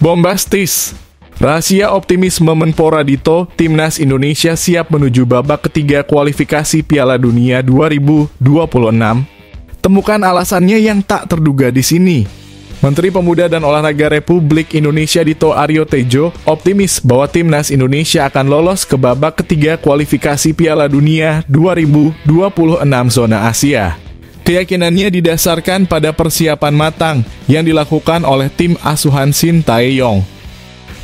Bombastis. Rahasia optimisme Menpora Dito, Timnas Indonesia siap menuju babak ketiga kualifikasi Piala Dunia 2026. Temukan alasannya yang tak terduga di sini. Menteri Pemuda dan Olahraga Republik Indonesia Dito Aryo Tejo optimis bahwa Timnas Indonesia akan lolos ke babak ketiga kualifikasi Piala Dunia 2026 zona Asia. Keyakinannya didasarkan pada persiapan matang yang dilakukan oleh tim asuhan Shin Tae-yong.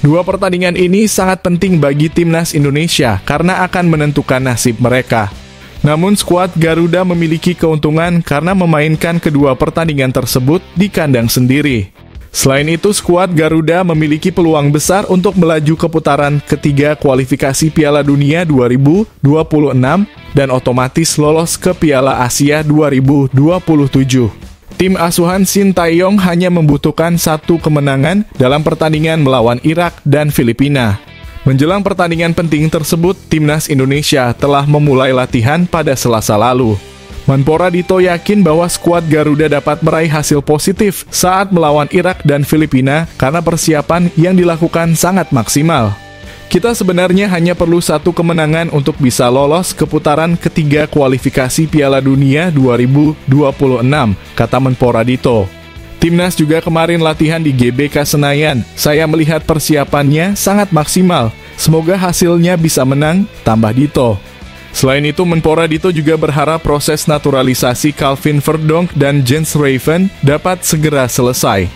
Dua pertandingan ini sangat penting bagi Timnas Indonesia karena akan menentukan nasib mereka. Namun skuad Garuda memiliki keuntungan karena memainkan kedua pertandingan tersebut di kandang sendiri. Selain itu, skuad Garuda memiliki peluang besar untuk melaju ke putaran ketiga kualifikasi Piala Dunia 2026 dan otomatis lolos ke Piala Asia 2027. Tim asuhan Shin Tae-yong hanya membutuhkan satu kemenangan dalam pertandingan melawan Irak dan Filipina. Menjelang pertandingan penting tersebut, Timnas Indonesia telah memulai latihan pada Selasa lalu. Menpora Dito yakin bahwa skuad Garuda dapat meraih hasil positif saat melawan Irak dan Filipina karena persiapan yang dilakukan sangat maksimal. Kita sebenarnya hanya perlu satu kemenangan untuk bisa lolos ke putaran ketiga kualifikasi Piala Dunia 2026, kata Menpora Dito. Timnas juga kemarin latihan di GBK Senayan. Saya melihat persiapannya sangat maksimal. Semoga hasilnya bisa menang, tambah Dito. Selain itu, Menpora Dito juga berharap proses naturalisasi Calvin Verdonk dan Jens Raven dapat segera selesai.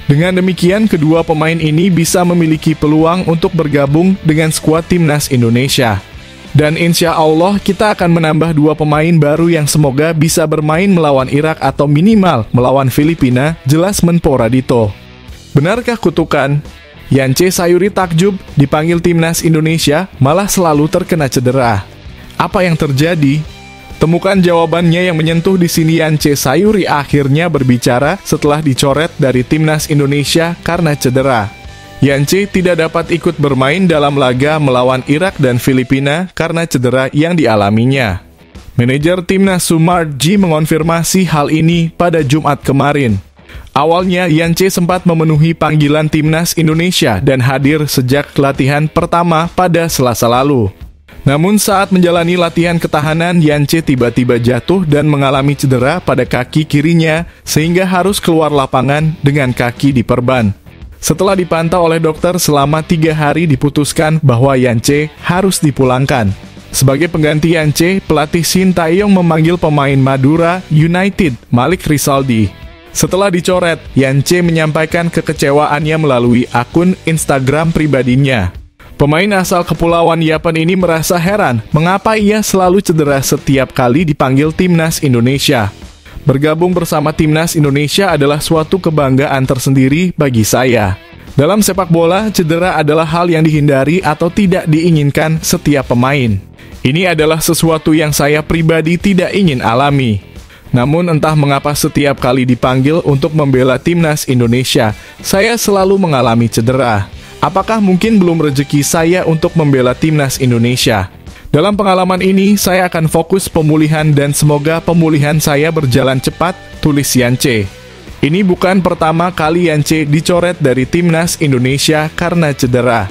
Dengan demikian, kedua pemain ini bisa memiliki peluang untuk bergabung dengan skuad Timnas Indonesia. Dan insya Allah kita akan menambah dua pemain baru yang semoga bisa bermain melawan Irak atau minimal melawan Filipina, jelas Menpora Dito. Benarkah kutukan? Yance Sayuri takjub dipanggil Timnas Indonesia malah selalu terkena cedera. Apa yang terjadi? Temukan jawabannya yang menyentuh di sini. Yance Sayuri akhirnya berbicara setelah dicoret dari Timnas Indonesia karena cedera. Yance tidak dapat ikut bermain dalam laga melawan Irak dan Filipina karena cedera yang dialaminya. Manajer Timnas Sumarji mengonfirmasi hal ini pada Jumat kemarin. Awalnya, Yance sempat memenuhi panggilan Timnas Indonesia dan hadir sejak latihan pertama pada Selasa lalu. Namun saat menjalani latihan ketahanan, Yance tiba-tiba jatuh dan mengalami cedera pada kaki kirinya sehingga harus keluar lapangan dengan kaki diperban. Setelah dipantau oleh dokter selama 3 hari diputuskan bahwa Yance harus dipulangkan. Sebagai pengganti Yance, pelatih Shin Tae-yong memanggil pemain Madura United, Malik Rizaldi. Setelah dicoret, Yance menyampaikan kekecewaannya melalui akun Instagram pribadinya. Pemain asal Kepulauan Yapen ini merasa heran mengapa ia selalu cedera setiap kali dipanggil Timnas Indonesia. Bergabung bersama Timnas Indonesia adalah suatu kebanggaan tersendiri bagi saya. Dalam sepak bola, cedera adalah hal yang dihindari atau tidak diinginkan setiap pemain. Ini adalah sesuatu yang saya pribadi tidak ingin alami. Namun entah mengapa setiap kali dipanggil untuk membela Timnas Indonesia, saya selalu mengalami cedera. Apakah mungkin belum rezeki saya untuk membela Timnas Indonesia? Dalam pengalaman ini, saya akan fokus pemulihan dan semoga pemulihan saya berjalan cepat, tulis Yance. Ini bukan pertama kali Yance dicoret dari Timnas Indonesia karena cedera.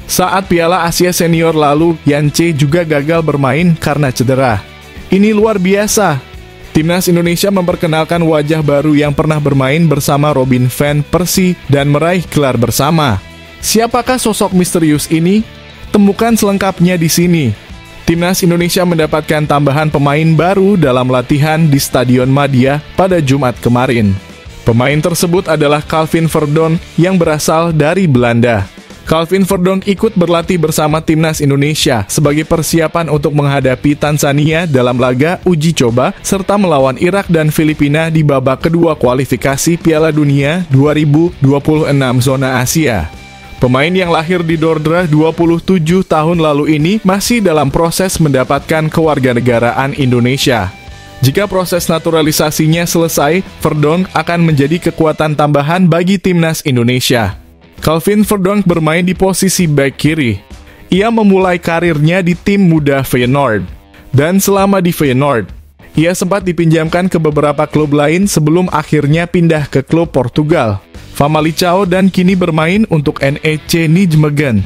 Saat Piala Asia Senior lalu, Yance juga gagal bermain karena cedera. Ini luar biasa. Timnas Indonesia memperkenalkan wajah baru yang pernah bermain bersama Robin van Persie dan meraih gelar bersama. Siapakah sosok misterius ini? Temukan selengkapnya di sini. Timnas Indonesia mendapatkan tambahan pemain baru dalam latihan di Stadion Madia pada Jumat kemarin. Pemain tersebut adalah Calvin Verdonk yang berasal dari Belanda. Calvin Verdonk ikut berlatih bersama Timnas Indonesia sebagai persiapan untuk menghadapi Tanzania dalam laga uji coba serta melawan Irak dan Filipina di babak kedua kualifikasi Piala Dunia 2026 zona Asia. Pemain yang lahir di Dordrecht 27 tahun lalu ini masih dalam proses mendapatkan kewarganegaraan Indonesia. Jika proses naturalisasinya selesai, Verdonk akan menjadi kekuatan tambahan bagi Timnas Indonesia. Calvin Verdonk bermain di posisi bek kiri. Ia memulai karirnya di tim muda Feyenoord. Dan selama di Feyenoord, ia sempat dipinjamkan ke beberapa klub lain sebelum akhirnya pindah ke klub Portugal. Famalicão dan kini bermain untuk NEC Nijmegen.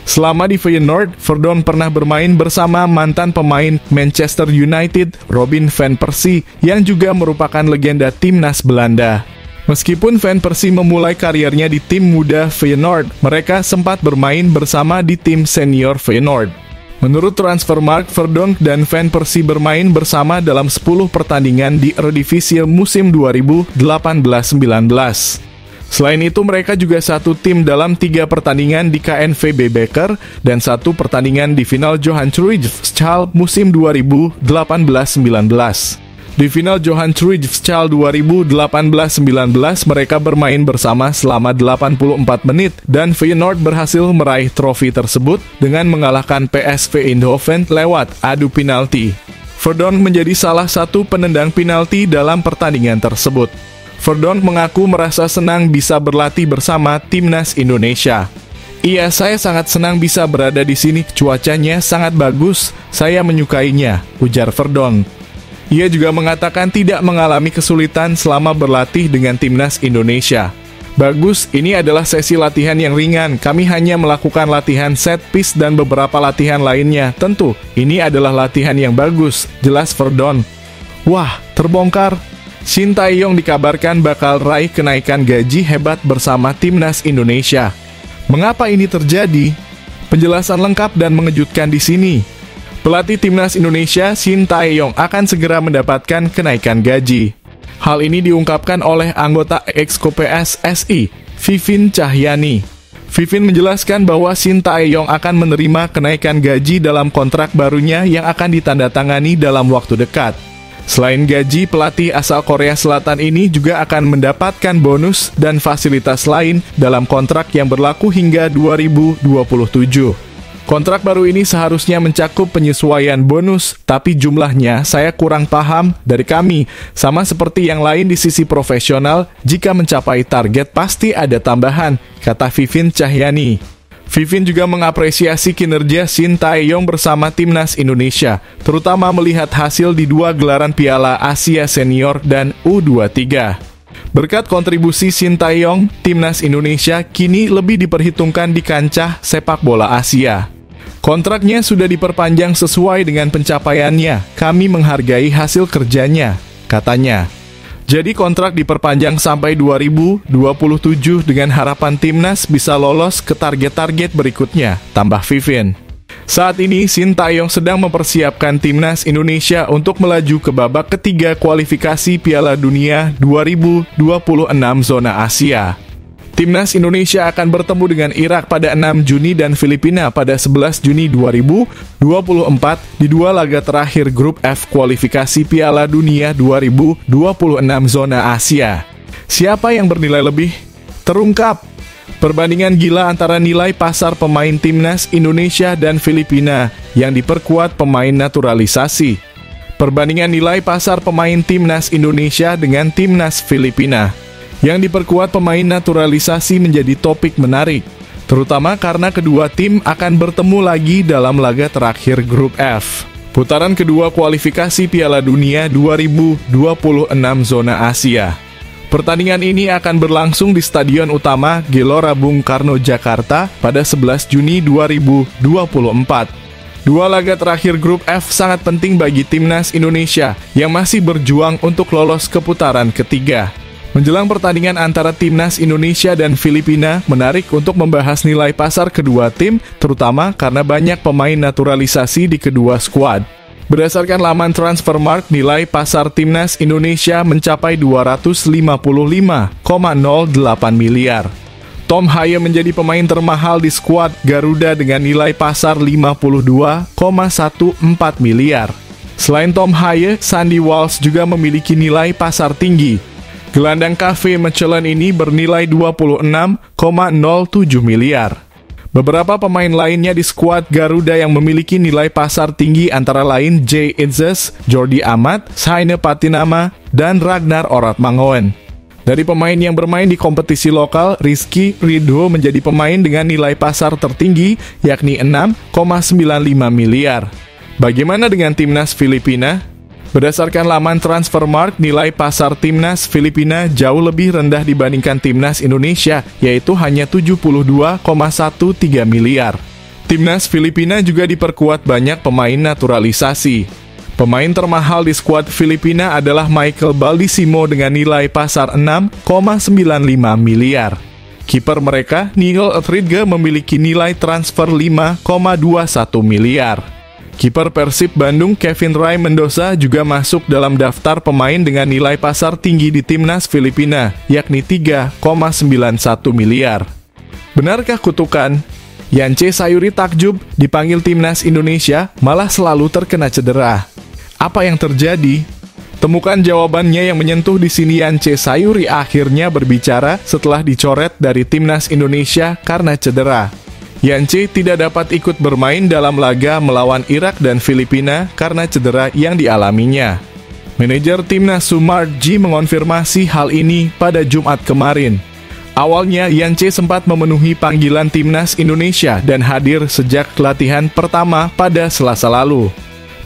Selama di Feyenoord, Verdonk pernah bermain bersama mantan pemain Manchester United, Robin van Persie, yang juga merupakan legenda timnas Belanda. Meskipun Van Persie memulai karirnya di tim muda Feyenoord, mereka sempat bermain bersama di tim senior Feyenoord. Menurut Transfermarkt, Verdonk dan Van Persie bermain bersama dalam 10 pertandingan di Eredivisie musim 2018-19. Selain itu, mereka juga satu tim dalam 3 pertandingan di KNVB Beker dan 1 pertandingan di final Johan Cruijffschaal musim 2018-19. Di final Johan Cruijffschaal 2018-19, mereka bermain bersama selama 84 menit dan Feyenoord berhasil meraih trofi tersebut dengan mengalahkan PSV Eindhoven lewat adu penalti. Verdonk menjadi salah satu penendang penalti dalam pertandingan tersebut. Verdonk mengaku merasa senang bisa berlatih bersama timnas Indonesia. "Iya, saya sangat senang bisa berada di sini, cuacanya sangat bagus, saya menyukainya," ujar Verdonk. Ia juga mengatakan tidak mengalami kesulitan selama berlatih dengan timnas Indonesia. "Bagus, ini adalah sesi latihan yang ringan, kami hanya melakukan latihan set piece dan beberapa latihan lainnya. Tentu, ini adalah latihan yang bagus," jelas Verdonk. Wah, terbongkar. Shin Tae-yong dikabarkan bakal raih kenaikan gaji hebat bersama timnas Indonesia. Mengapa ini terjadi? Penjelasan lengkap dan mengejutkan di sini. Pelatih timnas Indonesia Shin Tae-yong akan segera mendapatkan kenaikan gaji. Hal ini diungkapkan oleh anggota Exco PSSI, Vivin Cahyani. Vivin menjelaskan bahwa Shin Tae-yong akan menerima kenaikan gaji dalam kontrak barunya yang akan ditandatangani dalam waktu dekat. Selain gaji, pelatih asal Korea Selatan ini juga akan mendapatkan bonus dan fasilitas lain dalam kontrak yang berlaku hingga 2027. Kontrak baru ini seharusnya mencakup penyesuaian bonus, tapi jumlahnya saya kurang paham dari kami. Sama seperti yang lain di sisi profesional, jika mencapai target pasti ada tambahan, kata Vivin Cahyani. Vivin juga mengapresiasi kinerja Shin Tae-yong bersama timnas Indonesia, terutama melihat hasil di 2 gelaran Piala Asia Senior dan U23. Berkat kontribusi Shin Tae-yong, timnas Indonesia kini lebih diperhitungkan di kancah sepak bola Asia. Kontraknya sudah diperpanjang sesuai dengan pencapaiannya. Kami menghargai hasil kerjanya, katanya. Jadi kontrak diperpanjang sampai 2027 dengan harapan timnas bisa lolos ke target-target berikutnya, tambah Vivin. Saat ini, Shin Tae-yong sedang mempersiapkan timnas Indonesia untuk melaju ke babak ketiga kualifikasi Piala Dunia 2026 zona Asia. Timnas Indonesia akan bertemu dengan Irak pada 6 Juni dan Filipina pada 11 Juni 2024 di 2 laga terakhir grup F kualifikasi Piala Dunia 2026 zona Asia. Siapa yang bernilai lebih? Terungkap. Perbandingan gila antara nilai pasar pemain timnas Indonesia dan Filipina yang diperkuat pemain naturalisasi. Perbandingan nilai pasar pemain timnas Indonesia dengan timnas Filipina yang diperkuat pemain naturalisasi menjadi topik menarik, terutama karena kedua tim akan bertemu lagi dalam laga terakhir grup F. Putaran kedua kualifikasi Piala Dunia 2026 zona Asia. Pertandingan ini akan berlangsung di Stadion Utama Gelora Bung Karno, Jakarta pada 11 Juni 2024. 2 laga terakhir grup F sangat penting bagi timnas Indonesia yang masih berjuang untuk lolos ke putaran ketiga. Menjelang pertandingan antara timnas Indonesia dan Filipina, menarik untuk membahas nilai pasar kedua tim, terutama karena banyak pemain naturalisasi di kedua skuad. Berdasarkan laman Transfermarkt, nilai pasar timnas Indonesia mencapai 255,08 miliar. Tom Haye menjadi pemain termahal di skuad Garuda dengan nilai pasar 52,14 miliar. Selain Tom Haye, Sandy Walsh juga memiliki nilai pasar tinggi. Gelandang KV Mechelen ini bernilai 26,07 miliar. Beberapa pemain lainnya di skuad Garuda yang memiliki nilai pasar tinggi antara lain Jay Itzes, Jordi Amat, Saine Patinama, dan Ragnar Oratmangoen. Dari pemain yang bermain di kompetisi lokal, Rizky Ridho menjadi pemain dengan nilai pasar tertinggi, yakni 6,95 miliar. Bagaimana dengan timnas Filipina? Berdasarkan laman Transfermarkt, nilai pasar timnas Filipina jauh lebih rendah dibandingkan timnas Indonesia, yaitu hanya 72,13 miliar. Timnas Filipina juga diperkuat banyak pemain naturalisasi. Pemain termahal di skuad Filipina adalah Michael Baldisimo dengan nilai pasar 6,95 miliar. Kiper mereka, Nigel Rodriguez, memiliki nilai transfer 5,21 miliar. Kiper Persib Bandung Kevin Ray Mendoza juga masuk dalam daftar pemain dengan nilai pasar tinggi di timnas Filipina, yakni 3,91 miliar. Benarkah kutukan? Yance Sayuri takjub dipanggil timnas Indonesia malah selalu terkena cedera. Apa yang terjadi? Temukan jawabannya yang menyentuh di sini. Yance Sayuri akhirnya berbicara setelah dicoret dari timnas Indonesia karena cedera. Yance tidak dapat ikut bermain dalam laga melawan Irak dan Filipina karena cedera yang dialaminya. Manajer timnas Sumarji mengonfirmasi hal ini pada Jumat kemarin. Awalnya, Yance sempat memenuhi panggilan timnas Indonesia dan hadir sejak latihan pertama pada Selasa lalu.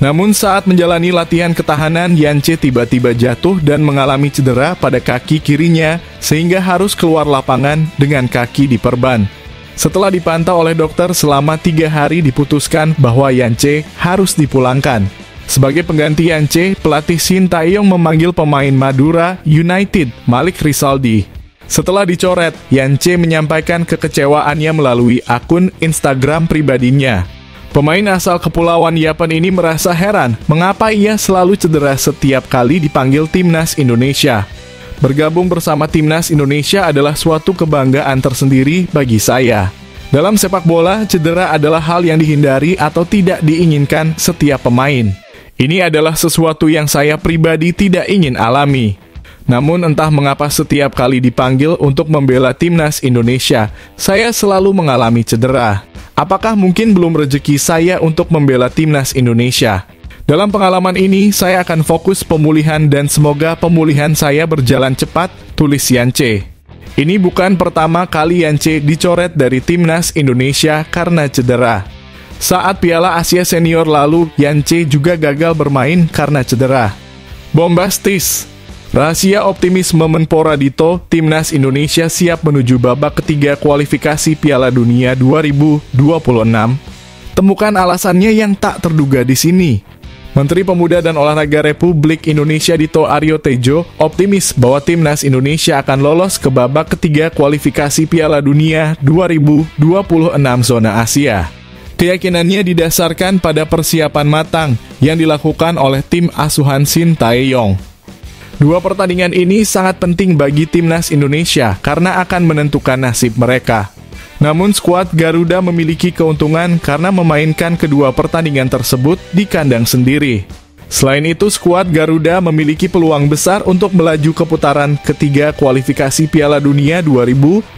Namun saat menjalani latihan ketahanan, Yance tiba-tiba jatuh dan mengalami cedera pada kaki kirinya sehingga harus keluar lapangan dengan kaki diperban. Setelah dipantau oleh dokter selama 3 hari, diputuskan bahwa Yance harus dipulangkan. Sebagai pengganti Yance, pelatih Shin Tae-yong memanggil pemain Madura United, Malik Rizaldi. Setelah dicoret, Yance menyampaikan kekecewaannya melalui akun Instagram pribadinya. Pemain asal Kepulauan Yapen ini merasa heran mengapa ia selalu cedera setiap kali dipanggil timnas Indonesia. Bergabung bersama timnas Indonesia adalah suatu kebanggaan tersendiri bagi saya. Dalam sepak bola, cedera adalah hal yang dihindari atau tidak diinginkan setiap pemain. Ini adalah sesuatu yang saya pribadi tidak ingin alami. Namun entah mengapa setiap kali dipanggil untuk membela timnas Indonesia, saya selalu mengalami cedera. Apakah mungkin belum rezeki saya untuk membela timnas Indonesia? Dalam pengalaman ini, saya akan fokus pemulihan dan semoga pemulihan saya berjalan cepat, tulis Yance. Ini bukan pertama kali Yance dicoret dari timnas Indonesia karena cedera. Saat Piala Asia Senior lalu, Yance juga gagal bermain karena cedera. Bombastis. Rahasia optimisme Menpora Dito, timnas Indonesia siap menuju babak ketiga kualifikasi Piala Dunia 2026. Temukan alasannya yang tak terduga di sini. Menteri Pemuda dan Olahraga Republik Indonesia Dito Aryo Tejo optimis bahwa timnas Indonesia akan lolos ke babak ketiga kualifikasi Piala Dunia 2026 zona Asia. Keyakinannya didasarkan pada persiapan matang yang dilakukan oleh tim asuhan Shin Tae-yong. 2 pertandingan ini sangat penting bagi timnas Indonesia karena akan menentukan nasib mereka. Namun skuad Garuda memiliki keuntungan karena memainkan kedua pertandingan tersebut di kandang sendiri. Selain itu, skuad Garuda memiliki peluang besar untuk melaju ke putaran ketiga kualifikasi Piala Dunia 2026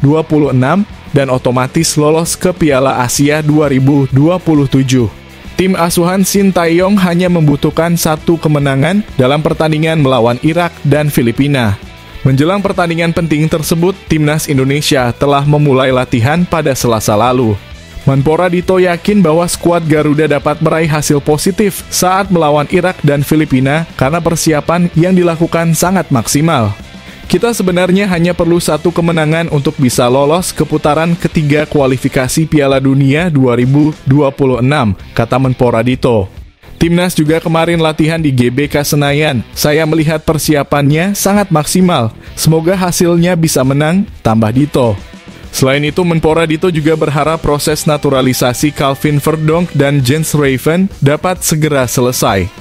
dan otomatis lolos ke Piala Asia 2027. Tim asuhan Shin Tae-yong hanya membutuhkan 1 kemenangan dalam pertandingan melawan Irak dan Filipina. Menjelang pertandingan penting tersebut, timnas Indonesia telah memulai latihan pada Selasa lalu. Menpora Dito yakin bahwa skuad Garuda dapat meraih hasil positif saat melawan Irak dan Filipina karena persiapan yang dilakukan sangat maksimal. Kita sebenarnya hanya perlu 1 kemenangan untuk bisa lolos ke putaran ketiga kualifikasi Piala Dunia 2026, kata Menpora Dito. Timnas juga kemarin latihan di GBK Senayan. Saya melihat persiapannya sangat maksimal. Semoga hasilnya bisa menang, tambah Dito. Selain itu, Menpora Dito juga berharap proses naturalisasi Calvin Verdonk dan Jens Raven dapat segera selesai.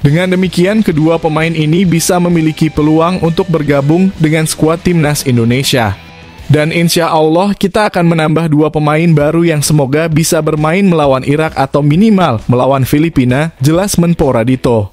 Dengan demikian, kedua pemain ini bisa memiliki peluang untuk bergabung dengan skuad timnas Indonesia. Dan insya Allah kita akan menambah 2 pemain baru yang semoga bisa bermain melawan Irak atau minimal melawan Filipina, jelas Menpora Dito.